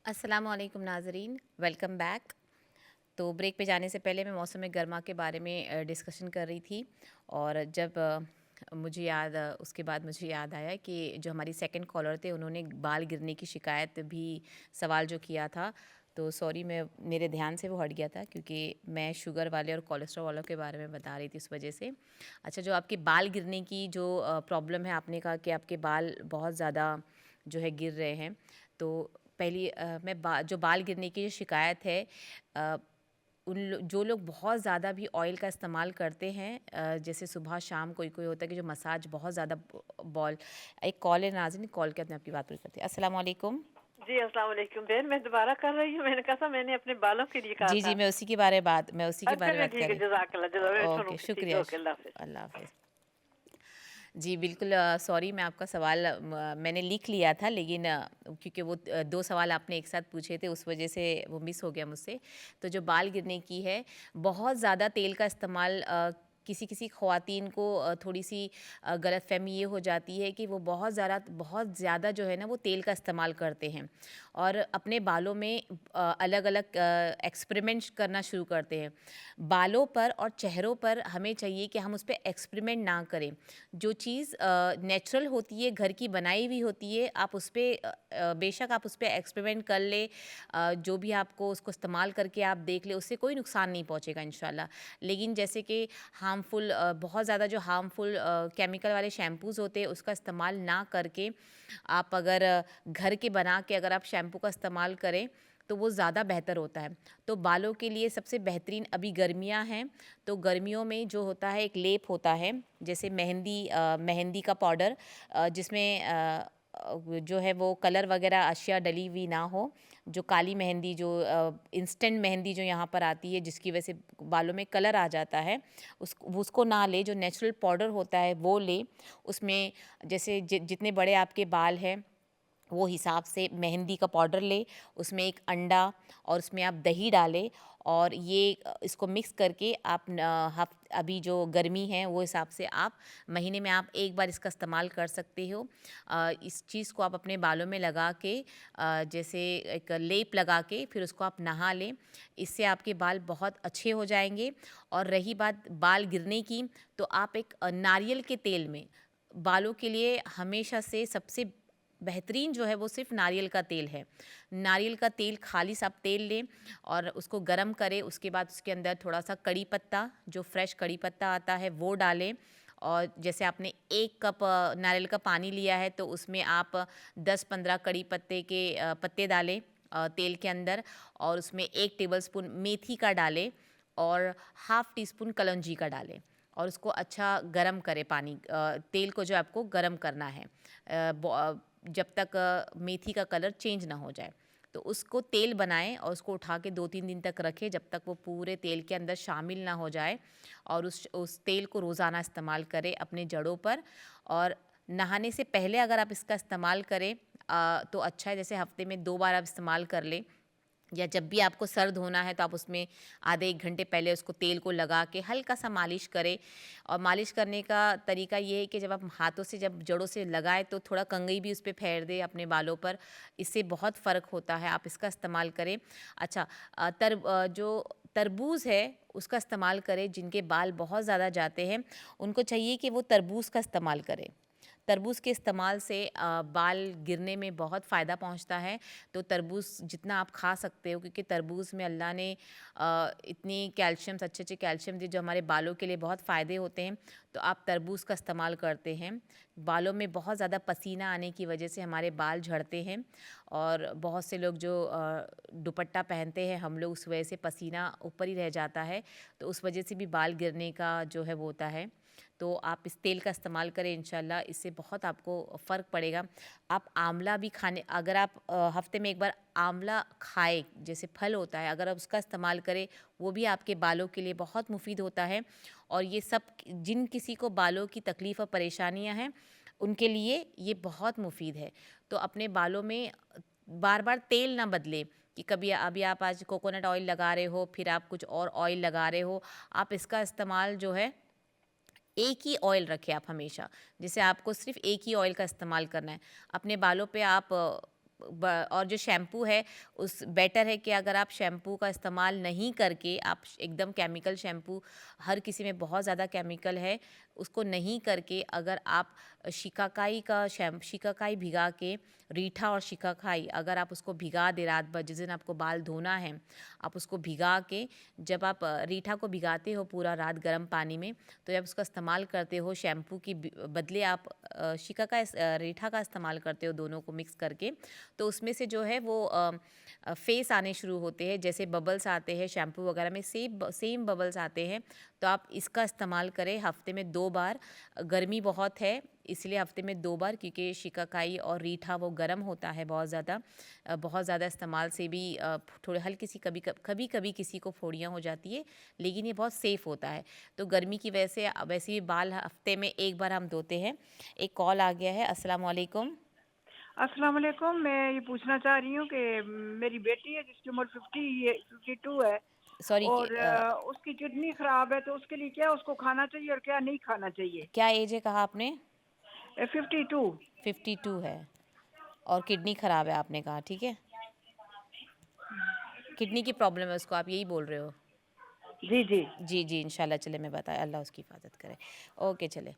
अस्सलामुअलैकुम नाज़रीन, welcome back. तो ब्रेक पे जाने से पहले मैं मौसम गर्मा के बारे में डिस्कशन कर रही थी। और जब उसके बाद मुझे याद आया कि जो हमारी सेकंड कॉलर थे उन्होंने बाल गिरने की शिकायत भी सवाल जो किया था। तो सॉरी, मैं मेरे ध्यान से वो हट गया था क्योंकि मैं शुगर वाले और कोलेस्ट्रॉल वालों के बारे में बता रही थी, इस वजह से। अच्छा, जो आपके बाल गिरने की जो प्रॉब्लम है, आपने कहा कि आपके बाल बहुत ज़्यादा जो है गिर रहे हैं। तो पहली जो बाल गिरने की जो शिकायत है, अ, जो लोग बहुत ज़्यादा भी ऑयल का इस्तेमाल करते हैं, जैसे सुबह शाम कोई कोई होता है कि जो मसाज बहुत ज़्यादा बॉल। एक कॉल है नाज़रीन, कॉल के बाद मैं आपकी बात पूरी करती हूँ। अस्सलाम वालेकुम। जी, अस्सलाम वालेकुम बहन, मैं दोबारा कर रही हूँ। मैंने कहा था, मैंने अपने बालों के लिए कहा जी जी, था। मैं उसी के बारे चलिए में बात ठीक कर है, रही। जज़ाकल्लाह जज़ाक मैं ओके, सुनूँगी, ठीक है, शुक्रिया। ओके, अल्लाह हाफ़िज़। अल्लाह हाफिज़। जी बिल्कुल, सॉरी, मैं आपका सवाल मैंने लिख लिया था, लेकिन क्योंकि वो दो सवाल आपने एक साथ पूछे थे, उस वजह से वो मिस हो गया मुझसे। तो जो बाल गिरने की है, बहुत ज़्यादा तेल का इस्तेमाल, किसी किसी ख़वातीन को थोड़ी सी गलतफ़हमी ये हो जाती है कि वो बहुत ज़्यादा जो है ना वो तेल का इस्तेमाल करते हैं और अपने बालों में अलग अलग एक्सपेरिमेंट्स करना शुरू करते हैं। बालों पर और चेहरों पर हमें चाहिए कि हम उस पे एक्सपेरिमेंट ना करें। जो चीज़ नेचुरल होती है, घर की बनाई हुई होती है, आप उस पे बेशक आप उस पे एक्सपेरिमेंट कर लें, जो भी आपको उसको इस्तेमाल करके आप देख लें, उससे कोई नुकसान नहीं पहुँचेगा इंशाल्लाह। लेकिन जैसे कि बहुत ज़्यादा जो हार्मफुल केमिकल वाले शैम्पूज़ होते हैं, उसका इस्तेमाल ना करके आप अगर घर के बना के अगर आप शैम्पू का इस्तेमाल करें, तो वो ज़्यादा बेहतर होता है। तो बालों के लिए सबसे बेहतरीन, अभी गर्मियाँ हैं, तो गर्मियों में जो होता है एक लेप होता है, जैसे मेहंदी का पाउडर, जिसमें जो है वो कलर वगैरह अशिया डली हुई ना हो। जो काली मेहंदी, जो इंस्टेंट मेहंदी जो यहाँ पर आती है, जिसकी वजह से बालों में कलर आ जाता है, उसको ना ले। जो नेचुरल पाउडर होता है वो ले। उसमें जैसे जितने बड़े आपके बाल हैं वो हिसाब से मेहंदी का पाउडर ले, उसमें एक अंडा और उसमें आप दही डालें, और ये इसको मिक्स करके आप अभी जो गर्मी है वो हिसाब से आप महीने में आप एक बार इसका इस्तेमाल कर सकते हो। इस चीज़ को आप अपने बालों में लगा के, जैसे एक लेप लगा के फिर उसको आप नहा लें। इससे आपके बाल बहुत अच्छे हो जाएंगे। और रही बात बाल गिरने की, तो आप एक नारियल के तेल में बालों के लिए हमेशा से सबसे बेहतरीन जो है वो सिर्फ नारियल का तेल है। नारियल का तेल, खालिस आप तेल लें और उसको गरम करें। उसके बाद उसके अंदर थोड़ा सा कड़ी पत्ता, जो फ्रेश कड़ी पत्ता आता है वो डालें। और जैसे आपने 1 कप नारियल का पानी लिया है, तो उसमें आप 10-15 कड़ी पत्ते के पत्ते डालें तेल के अंदर। और उसमें 1 टेबलस्पून मेथी का डालें और हाफ़ टी स्पून कलौंजी का डालें। और उसको अच्छा गरम करें, तेल को जो आपको गरम करना है, जब तक मेथी का कलर चेंज ना हो जाए। तो उसको तेल बनाएं और उसको उठा के 2-3 दिन तक रखें, जब तक वो पूरे तेल के अंदर शामिल ना हो जाए। और उस तेल को रोज़ाना इस्तेमाल करें अपने जड़ों पर। और नहाने से पहले अगर आप इसका इस्तेमाल करें तो अच्छा है। जैसे हफ्ते में 2 बार आप इस्तेमाल कर लें, या जब भी आपको सर्द होना है तो आप उसमें आधे 1 घंटे पहले उसको तेल को लगा के हल्का सा मालिश करें। और मालिश करने का तरीका ये है कि जब आप हाथों से, जब जड़ों से लगाएं, तो थोड़ा कंघी भी उस पर फेर दें अपने बालों पर। इससे बहुत फ़र्क होता है, आप इसका इस्तेमाल करें। अच्छा, जो तरबूज है उसका इस्तेमाल करें। जिनके बाल बहुत ज़्यादा जाते हैं उनको चाहिए कि वो तरबूज का इस्तेमाल करें। तरबूज़ के इस्तेमाल से बाल गिरने में बहुत फ़ायदा पहुंचता है। तो तरबूज़ जितना आप खा सकते हो, क्योंकि तरबूज़ में अल्लाह ने इतनी कैल्शियम्स, अच्छे अच्छे कैल्शियम दिए जो हमारे बालों के लिए बहुत फ़ायदे होते हैं। तो आप तरबूज़ का इस्तेमाल करते हैं। बालों में बहुत ज़्यादा पसीना आने की वजह से हमारे बाल झड़ते हैं। और बहुत से लोग जो दुपट्टा पहनते हैं, हम लोग, उस वजह से पसीना ऊपर ही रह जाता है, तो उस वजह से भी बाल गिरने का जो है वो होता है। तो आप इस तेल का इस्तेमाल करें, इंशाल्लाह इससे बहुत आपको फ़र्क पड़ेगा। आप आंवला भी खाने, अगर आप हफ्ते में 1 बार आंवला खाएं, जैसे फल होता है, अगर आप उसका इस्तेमाल करें, वो भी आपके बालों के लिए बहुत मुफीद होता है। और ये सब, जिन किसी को बालों की तकलीफ़ और परेशानियां हैं, उनके लिए ये बहुत मुफीद है। तो अपने बालों में बार बार तेल ना बदलें, कि कभी अभी आप आज कोकोनट ऑयल लगा रहे हो, फिर आप कुछ और ऑयल लगा रहे हो। आप इसका इस्तेमाल जो है, एक ही ऑयल रखें आप हमेशा। जैसे आपको सिर्फ एक ही ऑयल का इस्तेमाल करना है। अपने बालों पे आप और जो शैम्पू है उस बेटर है कि अगर आप शैम्पू का इस्तेमाल नहीं करके आप एकदम केमिकल शैम्पू, हर किसी में बहुत ज़्यादा केमिकल है, उसको नहीं करके अगर आप शिकाकाई भिगा के, रीठा और शिकाकाई अगर आप उसको भिगा दे रात भर, जिस दिन आपको बाल धोना है आप उसको भिगा के, जब आप रीठा को भिगाते हो पूरा रात गर्म पानी में, तो जब उसका इस्तेमाल करते हो शैम्पू की बदले आप रीठा का इस्तेमाल करते हो, दोनों को मिक्स करके, तो उसमें से जो है वो फेस आने शुरू होते हैं, जैसे बबल्स आते हैं शैम्पू वगैरह में सेम बबल्स आते हैं। तो आप इसका इस्तेमाल करें हफ्ते में 2 बार। गर्मी बहुत है इसलिए हफ्ते में 2 बार, क्योंकि शिकाकाई और रीठा वो गर्म होता है बहुत ज़्यादा इस्तेमाल से भी थोड़े हल्की सी कभी कभी किसी को फोड़ियाँ हो जाती है, लेकिन ये बहुत सेफ़ होता है। तो गर्मी की वजह से वैसे भी बाल हफ्ते में 1 बार हम धोते हैं। एक कॉल आ गया है। अस्सलाम वालेकुम। अस्सलाम वालेकुम। मैं ये पूछना चाह रही हूँ कि मेरी बेटी है जिसकी उम्र 52 है सॉरी और उसकी किडनी खराब है, तो उसके लिए क्या उसको खाना चाहिए और क्या नहीं खाना चाहिए? क्या एज है कहा आपने? 52। 52 है और किडनी ख़राब है आपने कहा, ठीक है? किडनी की प्रॉब्लम है उसको, आप यही बोल रहे हो? जी जी। जी जी, इंशाल्लाह चले मैं बताए, अल्लाह उसकी हिफाजत करे। ओके चले।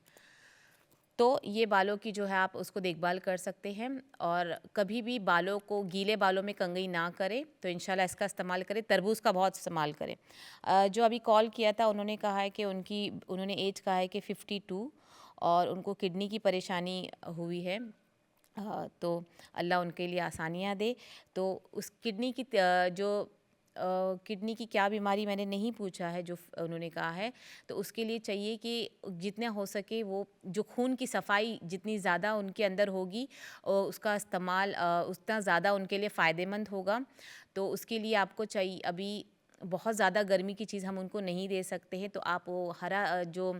तो ये बालों की जो है आप उसको देखभाल कर सकते हैं, और कभी भी बालों को गीले बालों में कंघी ना करें, तो इंशाल्लाह इसका इस्तेमाल करें। तरबूज़ का बहुत इस्तेमाल करें। जो अभी कॉल किया था उन्होंने कहा है कि उन्होंने एज कहा है कि 52, और उनको किडनी की परेशानी हुई है। तो अल्लाह उनके लिए आसानियाँ दे। तो उस किडनी की क्या बीमारी मैंने नहीं पूछा है, जो उन्होंने कहा है, तो उसके लिए चाहिए कि जितना हो सके वो जो खून की सफाई जितनी ज़्यादा उनके अंदर होगी उसका इस्तेमाल उतना ज़्यादा उनके लिए फ़ायदेमंद होगा। तो उसके लिए आपको चाहिए, अभी बहुत ज़्यादा गर्मी की चीज़ हम उनको नहीं दे सकते हैं, तो आप वो हरा जो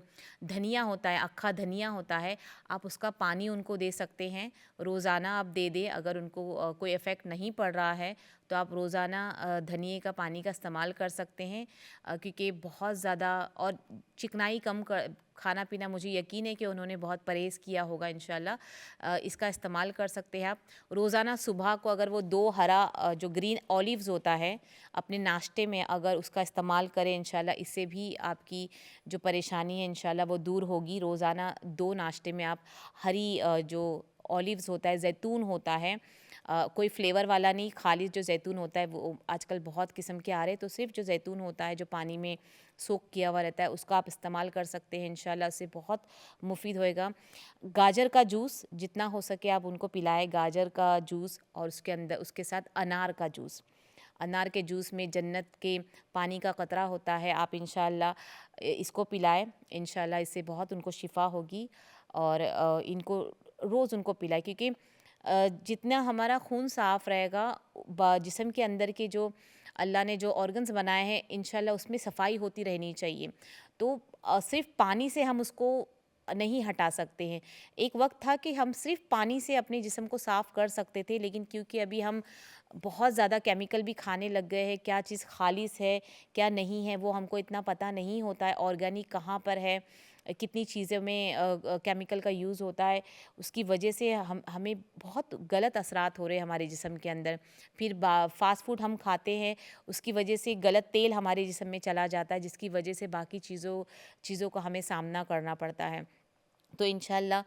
धनिया होता है, अक्खा धनिया होता है, आप उसका पानी उनको दे सकते हैं। रोज़ाना आप दे दें, अगर उनको कोई इफ़ेक्ट नहीं पड़ रहा है तो आप रोज़ाना धनिए का पानी का इस्तेमाल कर सकते हैं, क्योंकि बहुत ज़्यादा और चिकनाई कम कर खाना पीना, मुझे यकीन है कि उन्होंने बहुत परहेज़ किया होगा इंशाल्लाह। इसका इस्तेमाल कर सकते हैं आप। रोज़ाना सुबह को अगर वो 2 हरा जो ग्रीन ऑलिव्स होता है अपने नाश्ते में अगर उसका इस्तेमाल करें, इंशाल्लाह इससे भी आपकी जो परेशानी है इंशाल्लाह वो दूर होगी। रोज़ाना 2 नाश्ते में आप हरी जो ऑलिव्स होता है, ज़ैतून होता है, कोई फ्लेवर वाला नहीं, खालिस जो ज़ैतून होता है, वो आजकल बहुत किस्म के आ रहे हैं, तो सिर्फ जो ज़ैतून होता है जो पानी में सोक किया हुआ रहता है उसका आप इस्तेमाल कर सकते हैं। इंशाल्लाह उससे बहुत मुफीद होएगा। गाजर का जूस जितना हो सके आप उनको पिलाएं, गाजर का जूस, और उसके अंदर उसके साथ अनार का जूस। अनार के जूस में जन्नत के पानी का कतरा होता है, आप इंशाल्लाह इसको पिलाएं। इंशाल्लाह इससे बहुत उनको शिफ़ा होगी, और इनको रोज़ उनको पिलाएं, क्योंकि जितना हमारा खून साफ़ रहेगा, जिस्म के अंदर के जो अल्लाह ने जो ऑर्गन्स बनाए हैं इंशाल्लाह उसमें सफाई होती रहनी चाहिए। तो सिर्फ पानी से हम उसको नहीं हटा सकते हैं। एक वक्त था कि हम सिर्फ पानी से अपने जिस्म को साफ़ कर सकते थे, लेकिन क्योंकि अभी हम बहुत ज़्यादा केमिकल भी खाने लग गए हैं, क्या चीज़ खालिस है क्या नहीं है वो हमको इतना पता नहीं होता है, ऑर्गेनिक कहाँ पर है, कितनी चीज़ों में केमिकल का यूज़ होता है, उसकी वजह से हमें बहुत गलत असरात हो रहे हैं हमारे जिस्म के अंदर। फिर फ़ास्ट फूड हम खाते हैं, उसकी वजह से गलत तेल हमारे जिस्म में चला जाता है, जिसकी वजह से बाकी चीज़ों का हमें सामना करना पड़ता है। तो इंशाल्लाह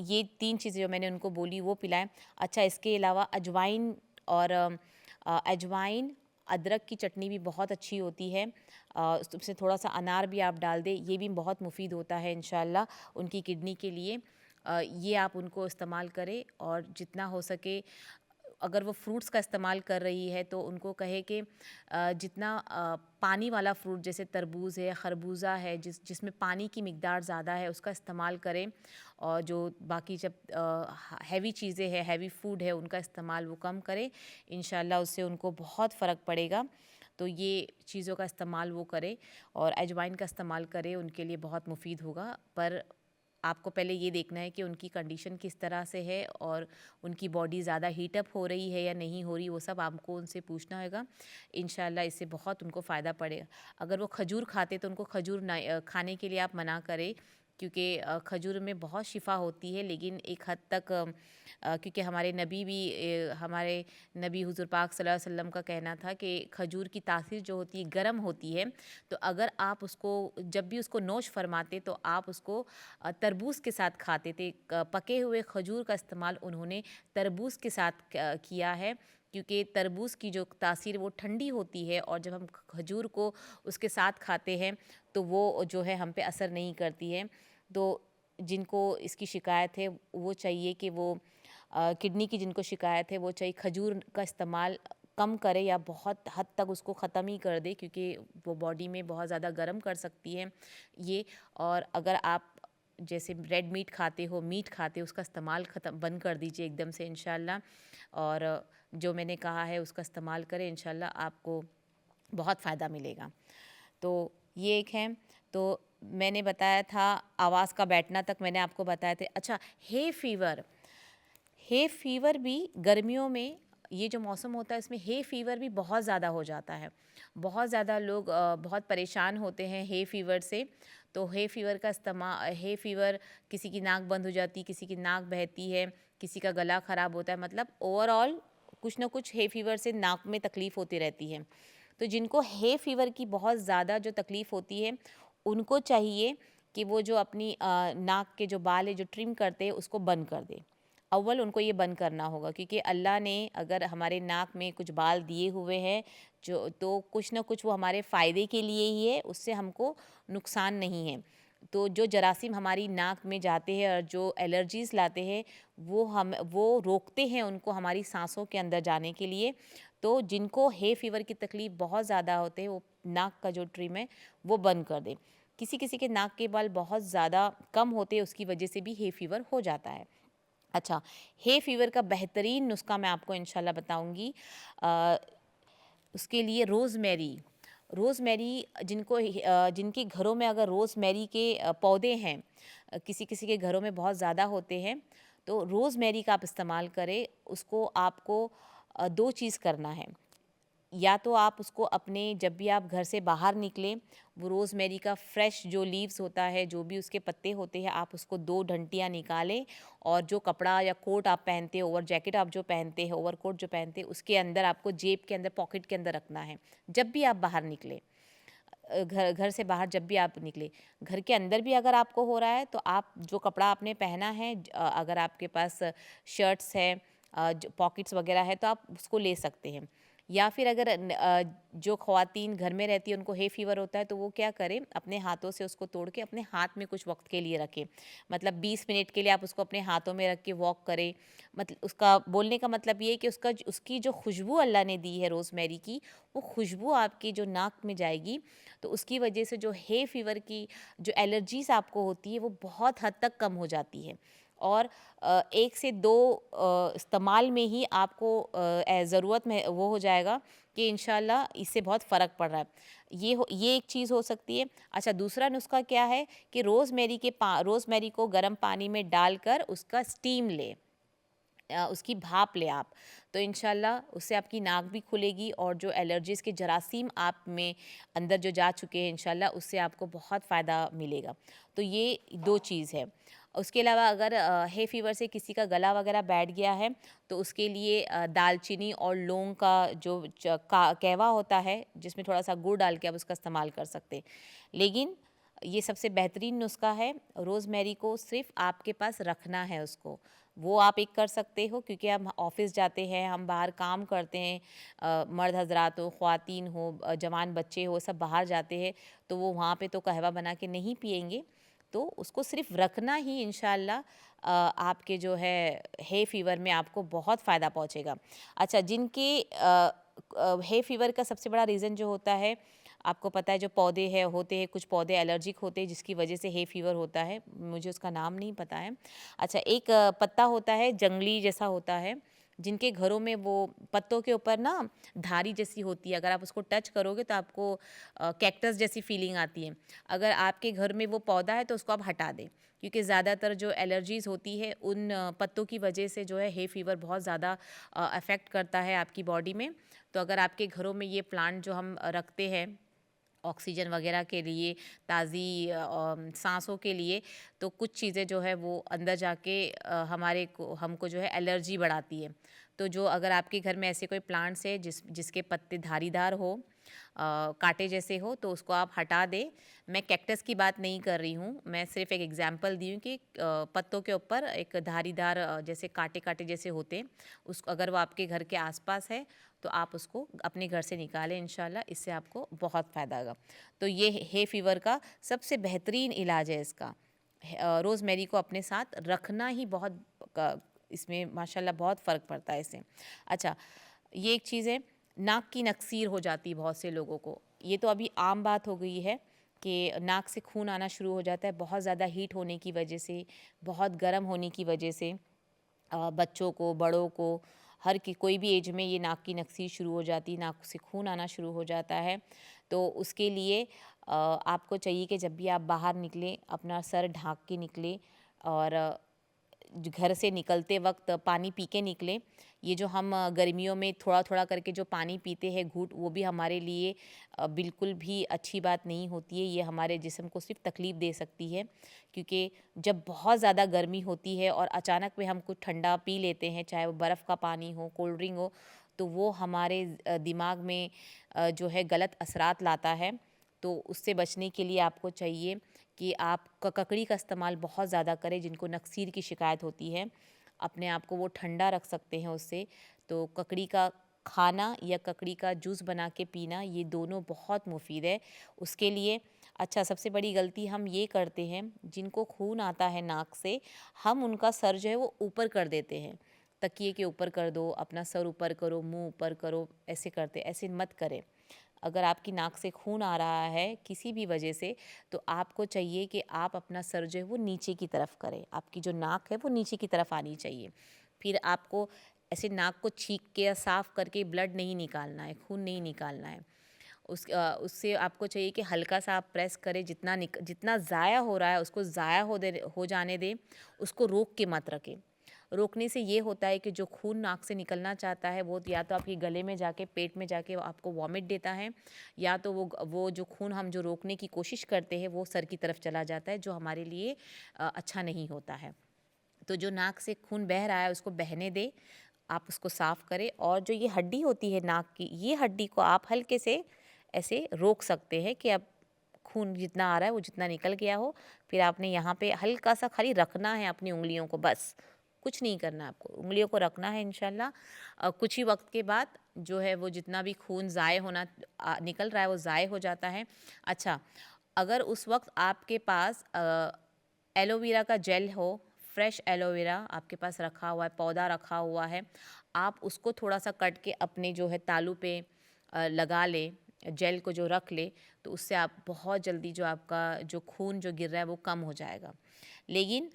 ये 3 चीज़ें जो मैंने उनको बोली वो पिलाएं। अच्छा, इसके अलावा अजवाइन और अजवाइन अदरक की चटनी भी बहुत अच्छी होती है, उसमें थोड़ा सा अनार भी आप डाल दें, ये भी बहुत मुफीद होता है इंशाल्लाह उनकी किडनी के लिए। ये आप उनको इस्तेमाल करें, और जितना हो सके अगर वो फ्रूट्स का इस्तेमाल कर रही है तो उनको कहे कि जितना पानी वाला फ्रूट जैसे तरबूज है, खरबूजा है, जिसमें पानी की मिकदार ज़्यादा है उसका इस्तेमाल करें, और जो बाकी जब हैवी चीज़ें हैं, हैवी फूड है, उनका इस्तेमाल वो कम करें। इंशाल्लाह उससे उनको बहुत फ़र्क पड़ेगा। तो ये चीज़ों का इस्तेमाल वो करें, और अजवाइन का इस्तेमाल करें, उनके लिए बहुत मुफीद होगा। पर आपको पहले ये देखना है कि उनकी कंडीशन किस तरह से है, और उनकी बॉडी ज़्यादा हीटअप हो रही है या नहीं हो रही, वो सब आपको उनसे पूछना होगा। इंशाल्लाह इससे बहुत उनको फ़ायदा पड़ेगा। अगर वो खजूर खाते तो उनको खजूर ना खाने के लिए आप मना करें, क्योंकि खजूर में बहुत शिफा होती है, लेकिन एक हद तक क्योंकि हमारे नबी भी हमारे नबी हुज़ूर पाक सल्लल्लाहु अलैहि वसल्लम का कहना था कि खजूर की तासीर जो होती है गर्म होती है, तो अगर आप उसको जब भी उसको नोश फरमाते तो आप उसको तरबूज के साथ खाते थे। पके हुए खजूर का इस्तेमाल उन्होंने तरबूज के साथ किया है, क्योंकि तरबूज की जो तासीर वो ठंडी होती है और जब हम खजूर को उसके साथ खाते हैं तो वो जो है हम पे असर नहीं करती है। तो जिनको इसकी शिकायत है वो चाहिए कि वो किडनी की जिनको शिकायत है वो चाहिए खजूर का इस्तेमाल कम करे या बहुत हद तक उसको ख़त्म ही कर दे, क्योंकि वो बॉडी में बहुत ज़्यादा गर्म कर सकती है ये। और अगर आप जैसे रेड मीट खाते हो, मीट खाते हो, उसका इस्तेमाल ख़त्म बंद कर दीजिए एकदम से इंशाल्लाह। और जो मैंने कहा है उसका इस्तेमाल करें, इंशाल्लाह आपको बहुत फ़ायदा मिलेगा। तो ये एक है। तो मैंने बताया था आवाज़ का बैठना तक मैंने आपको बताया था। अच्छा, हे फीवर भी गर्मियों में, ये जो मौसम होता है इसमें हे फीवर भी बहुत ज़्यादा हो जाता है। बहुत ज़्यादा लोग बहुत परेशान होते हैं हे फीवर से। तो हे फीवर किसी की नाक बंद हो जाती, किसी की नाक बहती है, किसी का गला ख़राब होता है, मतलब ओवरऑल कुछ ना कुछ हे फीवर से नाक में तकलीफ़ होती रहती है। तो जिनको हे फीवर की बहुत ज़्यादा जो तकलीफ़ होती है, उनको चाहिए कि वो जो अपनी नाक के जो बाल है जो ट्रिम करते हैं उसको बंद कर दें। अव्वल उनको ये बंद करना होगा, क्योंकि अल्लाह ने अगर हमारे नाक में कुछ बाल दिए हुए हैं जो, तो कुछ ना कुछ वो हमारे फ़ायदे के लिए ही है, उससे हमको नुकसान नहीं है। तो जो जरासीम हमारी नाक में जाते हैं और जो एलर्जीज़ लाते हैं वो रोकते हैं उनको हमारी सांसों के अंदर जाने के लिए। तो जिनको हे फीवर की तकलीफ़ बहुत ज़्यादा होते हैं वो नाक का जो ट्रिम है वो बंद कर दें। किसी किसी के नाक के बाल बहुत ज़्यादा कम होते हैं, उसकी वजह से भी हे फीवर हो जाता है। अच्छा, हे फीवर का बेहतरीन नुस्खा मैं आपको इंशाल्लाह बताऊंगी। अ, उसके लिए रोज़मेरी जिनके घरों में अगर रोज़मेरी के पौधे हैं, किसी किसी के घरों में बहुत ज़्यादा होते हैं, तो रोज़मेरी का आप इस्तेमाल करें। उसको आपको दो चीज़ करना है। या तो आप उसको अपने जब भी आप घर से बाहर निकलें, वो रोज़मेरी का फ्रेश जो लीव्स होता है, जो भी उसके पत्ते होते हैं, आप उसको 2 डंटियाँ निकालें और जो कपड़ा या कोट आप पहनते हो, ओवर जैकेट आप जो पहनते हैं, ओवरकोट जो पहनते हैं, उसके अंदर आपको जेब के अंदर, पॉकेट के अंदर रखना है, जब भी आप बाहर निकलें। घर घर से बाहर जब भी आप निकले, घर के अंदर भी अगर आपको हो रहा है तो आप जो कपड़ा आपने पहना है, अगर आपके पास शर्ट्स है, जो पॉकेट्स वगैरह है, तो आप उसको ले सकते हैं। या फिर अगर जो ख़वातीन घर में रहती है उनको हे फीवर होता है तो वो क्या करें, अपने हाथों से उसको तोड़ के अपने हाथ में कुछ वक्त के लिए रखें। मतलब 20 मिनट के लिए आप उसको अपने हाथों में रख के वॉक करें। मतलब उसका बोलने का मतलब ये है कि उसकी जो खुशबू अल्लाह ने दी है रोज़मेरी की, वो खुशबू आपकी जो नाक में जाएगी, तो उसकी वजह से जो है फीवर की जो एलर्जीज़ आपको होती है वो बहुत हद तक कम हो जाती है। और 1 से 2 इस्तेमाल में ही आपको ज़रूरत में वो हो जाएगा कि इंशाल्लाह इससे बहुत फ़र्क पड़ रहा है। ये एक चीज़ हो सकती है। अच्छा, दूसरा नुस्ख़ा क्या है कि रोज़मेरी को गर्म पानी में डालकर उसका स्टीम लें। उसकी भाप लें आप, तो इंशाल्लाह उससे आपकी नाक भी खुलेगी और जो एलर्जीज़ के जरासीम आप में अंदर जो जा चुके हैं इंशाल्लाह उससे आपको बहुत फ़ायदा मिलेगा। तो ये 2 चीज़ है। उसके अलावा अगर हे फीवर से किसी का गला वगैरह बैठ गया है तो उसके लिए दालचीनी और लौंग का जो कहवा होता है, जिसमें थोड़ा सा गुड़ डाल के आप उसका इस्तेमाल कर सकते हैं। लेकिन ये सबसे बेहतरीन नुस्खा है, रोज़मेरी को सिर्फ आपके पास रखना है उसको। वो आप एक कर सकते हो, क्योंकि हम ऑफ़िस जाते हैं, हम बाहर काम करते हैं, मर्द हज़रात हो, ख़वातीन हो, जवान बच्चे हो, सब बाहर जाते हैं, तो वो वहाँ पे तो कहवा बना के नहीं पिएँगे। तो उसको सिर्फ रखना ही इंशाल्लाह आपके जो है फीवर में आपको बहुत फ़ायदा पहुँचेगा। अच्छा, जिनके है फीवर का सबसे बड़ा रीज़न जो होता है, आपको पता है जो पौधे हैं होते हैं, कुछ पौधे एलर्जिक होते हैं जिसकी वजह से हे फीवर होता है, मुझे उसका नाम नहीं पता है। अच्छा, एक पत्ता होता है जंगली जैसा होता है, जिनके घरों में वो पत्तों के ऊपर ना धारी जैसी होती है, अगर आप उसको टच करोगे तो आपको कैक्टस जैसी फीलिंग आती है। अगर आपके घर में वो पौधा है तो उसको आप हटा दें, क्योंकि ज़्यादातर जो एलर्जीज़ होती है उन पत्तों की वजह से जो है हे फीवर बहुत ज़्यादा अफेक्ट करता है आपकी बॉडी में। तो अगर आपके घरों में ये प्लांट जो हम रखते हैं, ऑक्सीजन वगैरह के लिए, ताज़ी सांसों के लिए, तो कुछ चीज़ें जो है वो अंदर जाके हमारे को हमको जो है एलर्जी बढ़ाती है। तो जो अगर आपके घर में ऐसे कोई प्लांट्स है जिसके पत्ते धारीदार हो, कांटे जैसे हो, तो उसको आप हटा दें। मैं कैक्टस की बात नहीं कर रही हूँ, मैं सिर्फ एक एग्जांपल दी हूँ कि पत्तों के ऊपर एक धारीदार जैसे कांटे कांटे जैसे होते हैं, उसको अगर वो आपके घर के आसपास है तो आप उसको अपने घर से निकालें। इंशाल्लाह इससे आपको बहुत फ़ायदा होगा। तो ये हे फीवर का सबसे बेहतरीन इलाज है इसका। रोज़मेरी को अपने साथ रखना ही बहुत इसमें माशाल्लाह बहुत फ़र्क पड़ता है इससे। अच्छा, ये एक चीज़ है, नाक की नक्सीर हो जाती है बहुत से लोगों को। ये तो अभी आम बात हो गई है कि नाक से खून आना शुरू हो जाता है बहुत ज़्यादा हीट होने की वजह से, बहुत गर्म होने की वजह से। बच्चों को, बड़ों को, हर की कोई भी एज में ये नाक की नक्सीर शुरू हो जाती है, नाक से खून आना शुरू हो जाता है। तो उसके लिए आपको चाहिए कि जब भी आप बाहर निकलें अपना सर ढाँक के निकलें, और घर से निकलते वक्त पानी पी के निकलें। ये जो हम गर्मियों में थोड़ा थोड़ा करके जो पानी पीते हैं घूंट, वो भी हमारे लिए बिल्कुल भी अच्छी बात नहीं होती है। ये हमारे जिस्म को सिर्फ तकलीफ़ दे सकती है, क्योंकि जब बहुत ज़्यादा गर्मी होती है और अचानक में हम कुछ ठंडा पी लेते हैं, चाहे वो बर्फ़ का पानी हो, कोल्ड ड्रिंक हो, तो वो हमारे दिमाग में जो है गलत असरात लाता है। तो उससे बचने के लिए आपको चाहिए कि आप ककड़ी का इस्तेमाल बहुत ज़्यादा करें। जिनको नक्सीर की शिकायत होती है, अपने आप को वो ठंडा रख सकते हैं उससे। तो ककड़ी का खाना या ककड़ी का जूस बना के पीना, ये दोनों बहुत मुफीद है उसके लिए। अच्छा, सबसे बड़ी गलती हम ये करते हैं, जिनको खून आता है नाक से, हम उनका सर जो है वो ऊपर कर देते हैं। तकिए के ऊपर कर दो, अपना सर ऊपर करो, मुंह ऊपर करो, ऐसे करते, ऐसे मत करें। अगर आपकी नाक से खून आ रहा है किसी भी वजह से, तो आपको चाहिए कि आप अपना सर जो है वो नीचे की तरफ करें। आपकी जो नाक है वो नीचे की तरफ आनी चाहिए। फिर आपको ऐसे नाक को छींक के या साफ़ करके ब्लड नहीं निकालना है, खून नहीं निकालना है। उससे आपको चाहिए कि हल्का सा आप प्रेस करें, जितना ज़ाया हो रहा है उसको ज़ाया हो जाने दें, उसको रोक के मत रखें। रोकने से ये होता है कि जो खून नाक से निकलना चाहता है वो या तो आपके गले में जाके, पेट में जाके आपको वॉमिट देता है, या तो वो जो खून हम जो रोकने की कोशिश करते हैं वो सर की तरफ चला जाता है, जो हमारे लिए अच्छा नहीं होता है। तो जो नाक से खून बह रहा है उसको बहने दें, आप उसको साफ़ करें। और जो ये हड्डी होती है नाक की, ये हड्डी को आप हल्के से ऐसे रोक सकते हैं कि अब खून जितना आ रहा है वो जितना निकल गया हो। फिर आपने यहाँ पे हल्का सा खाली रखना है अपनी उंगलियों को, बस कुछ नहीं करना है आपको, उंगलियों को रखना है। इंशाल्लाह कुछ ही वक्त के बाद जो है वो जितना भी खून ज़ाय होना निकल रहा है वो ज़ाय हो जाता है। अच्छा, अगर उस वक्त आपके पास एलोवेरा का जेल हो, फ्रेश एलोवेरा आपके पास रखा हुआ है, पौधा रखा हुआ है, आप उसको थोड़ा सा कट के अपने जो है तालू पे लगा लें, जेल को जो रख ले, तो उससे आप बहुत जल्दी जो आपका जो खून जो गिर रहा है वो कम हो जाएगा। लेकिन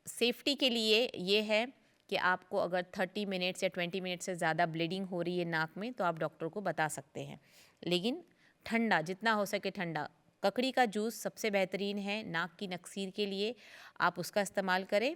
सेफ्टी के लिए ये है कि आपको अगर 30 मिनट्स या 20 मिनट से ज़्यादा ब्लीडिंग हो रही है नाक में, तो आप डॉक्टर को बता सकते हैं। लेकिन ठंडा, जितना हो सके ठंडा, ककड़ी का जूस सबसे बेहतरीन है नाक की नक्सीर के लिए, आप उसका इस्तेमाल करें।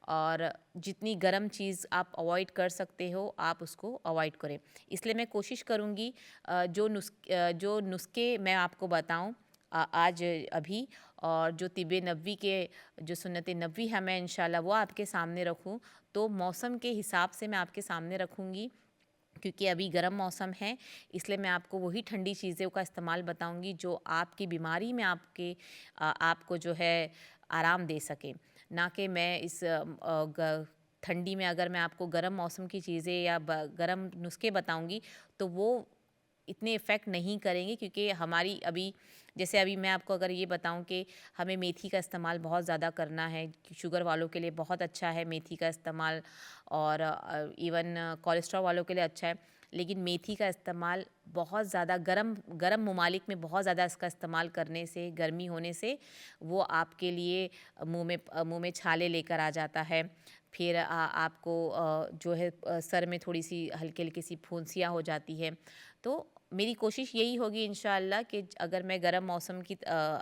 और जितनी गर्म चीज़ आप अवॉइड कर सकते हो आप उसको अवॉइड करें। इसलिए मैं कोशिश करूँगी जो नुस्खे मैं आपको बताऊँ आज अभी, और जो तिब्बे नबवी के जो सुन्नत नबवी है, मैं इंशाल्लाह वो आपके सामने रखूँ। तो मौसम के हिसाब से मैं आपके सामने रखूँगी, क्योंकि अभी गर्म मौसम है, इसलिए मैं आपको वही ठंडी चीज़ों का इस्तेमाल बताऊंगी जो आपकी बीमारी में आपको जो है आराम दे सके। ना कि मैं इस ठंडी में अगर मैं आपको गर्म मौसम की चीज़ें या गर्म नुस्खे बताऊंगी तो वो इतने इफ़ेक्ट नहीं करेंगे, क्योंकि हमारी अभी जैसे अभी मैं आपको अगर ये बताऊं कि हमें मेथी का इस्तेमाल बहुत ज़्यादा करना है, शुगर वालों के लिए बहुत अच्छा है मेथी का इस्तेमाल, और इवन कोलेस्ट्रॉल वालों के लिए अच्छा है। लेकिन मेथी का इस्तेमाल बहुत ज़्यादा गरम ममालिक में बहुत ज़्यादा इसका इस्तेमाल करने से, गर्मी होने से वो आपके लिए मुँह में छाले लेकर आ जाता है। फिर आपको जो है सर में थोड़ी सी हल्की हल्की सी फुंसियाँ हो जाती है। तो मेरी कोशिश यही होगी इंशाअल्लाह कि अगर मैं गर्म मौसम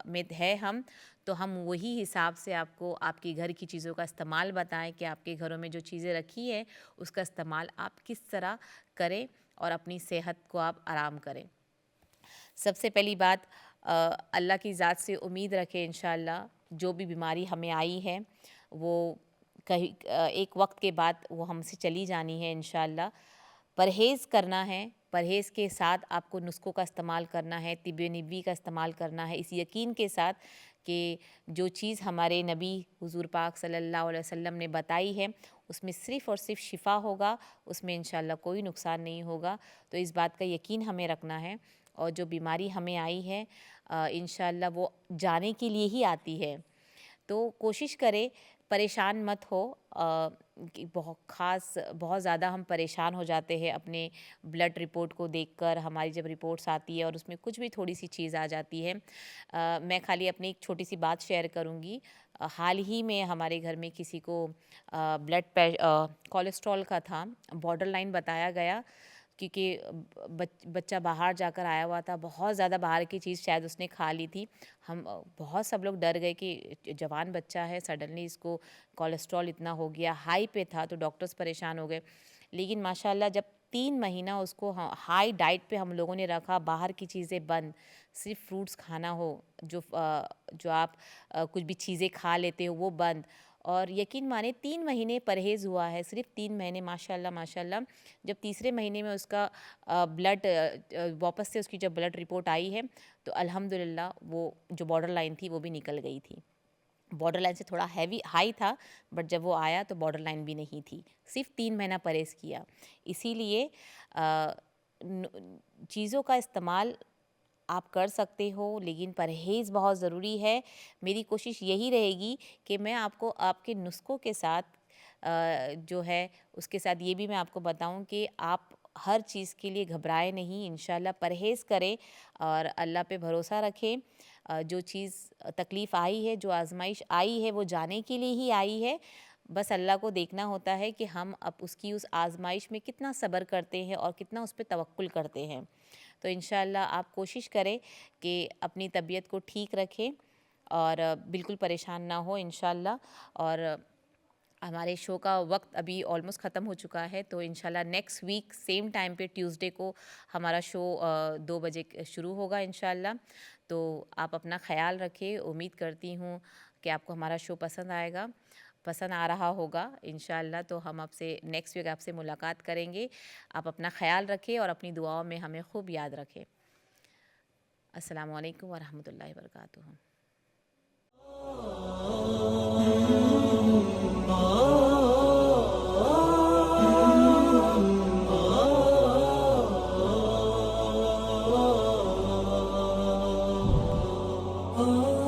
में है हम, तो हम वही हिसाब से आपको आपके घर की चीज़ों का इस्तेमाल बताएं कि आपके घरों में जो चीज़ें रखी है उसका इस्तेमाल आप किस तरह करें और अपनी सेहत को आप आराम करें। सबसे पहली बात, अल्लाह की ज़ात से उम्मीद रखें इंशाअल्लाह जो भी बीमारी हमें आई है वो कहीं एक वक्त के बाद वो हमसे चली जानी है इंशाअल्लाह। परहेज़ करना है, परहेज़ के साथ आपको नुस्ख़ों का इस्तेमाल करना है, तिब निबवी का इस्तेमाल करना है, इस यकीन के साथ कि जो चीज़ हमारे नबी हुज़ूर पाक सल्लल्लाहु अलैहि वसल्लम ने बताई है उसमें सिर्फ़ और सिर्फ शिफ़ा होगा, उसमें इंशाअल्लाह कोई नुकसान नहीं होगा। तो इस बात का यकीन हमें रखना है और जो बीमारी हमें आई है इंशाअल्लाह वो जाने के लिए ही आती है। तो कोशिश करें, परेशान मत हो, कि बहुत ज़्यादा हम परेशान हो जाते हैं अपने ब्लड रिपोर्ट को देखकर। हमारी जब रिपोर्ट्स आती है और उसमें कुछ भी थोड़ी सी चीज़ आ जाती है, मैं खाली अपनी एक छोटी सी बात शेयर करूँगी। हाल ही में हमारे घर में किसी को कोलेस्ट्रॉल का था, बॉर्डर लाइन बताया गया, क्योंकि बच्चा बाहर जाकर आया हुआ था, बहुत ज़्यादा बाहर की चीज़ शायद उसने खा ली थी। हम बहुत सब लोग डर गए कि जवान बच्चा है, सडनली इसको कोलेस्ट्रॉल इतना हो गया, हाई पे था, तो डॉक्टर्स परेशान हो गए। लेकिन माशाल्लाह जब 3 महीना उसको हाई डाइट पे हम लोगों ने रखा, बाहर की चीज़ें बंद, सिर्फ फ्रूट्स खाना हो, जो आप कुछ भी चीज़ें खा लेते हो वो बंद, और यकीन माने 3 महीने परहेज़ हुआ है, सिर्फ 3 महीने, माशाल्लाह माशाल्लाह। जब तीसरे महीने में उसका ब्लड वापस से उसकी जब ब्लड रिपोर्ट आई है तो अल्हम्दुलिल्लाह वो जो बॉर्डर लाइन थी वो भी निकल गई थी। बॉर्डर लाइन से थोड़ा हैवी हाई था, बट जब वो आया तो बॉर्डर लाइन भी नहीं थी। सिर्फ 3 महीना परहेज़ किया। इसीलिए चीज़ों का इस्तेमाल आप कर सकते हो, लेकिन परहेज़ बहुत ज़रूरी है। मेरी कोशिश यही रहेगी कि मैं आपको आपके नुस्ख़ों के साथ जो है उसके साथ ये भी मैं आपको बताऊं कि आप हर चीज़ के लिए घबराएं नहीं, इंशाल्लाह परहेज़ करें और अल्लाह पे भरोसा रखें। जो चीज़ तकलीफ़ आई है, जो आज़माइश आई है, वो जाने के लिए ही आई है। बस अल्लाह को देखना होता है कि हम अब उसकी उस आज़माइश में कितना सब्र करते हैं और कितना उस पे तवक्कुल करते हैं। तो इंशाअल्लाह आप कोशिश करें कि अपनी तबीयत को ठीक रखें और बिल्कुल परेशान ना हो इंशाअल्लाह। और हमारे शो का वक्त अभी ऑलमोस्ट ख़त्म हो चुका है, तो इंशाल्लाह नेक्स्ट वीक सेम टाइम पे ट्यूसडे को हमारा शो 2 बजे शुरू होगा इंशाल्लाह। तो आप अपना ख़्याल रखें। उम्मीद करती हूँ कि आपको हमारा शो पसंद आ रहा होगा इंशाल्लाह। तो हम आपसे नेक्स्ट वीक आपसे मुलाकात करेंगे। आप अपना ख़्याल रखें और अपनी दुआओं में हमें खूब याद रखें। अस्सलामु अलैकुम वरहमतुल्लाहि वबरकातुहू। oh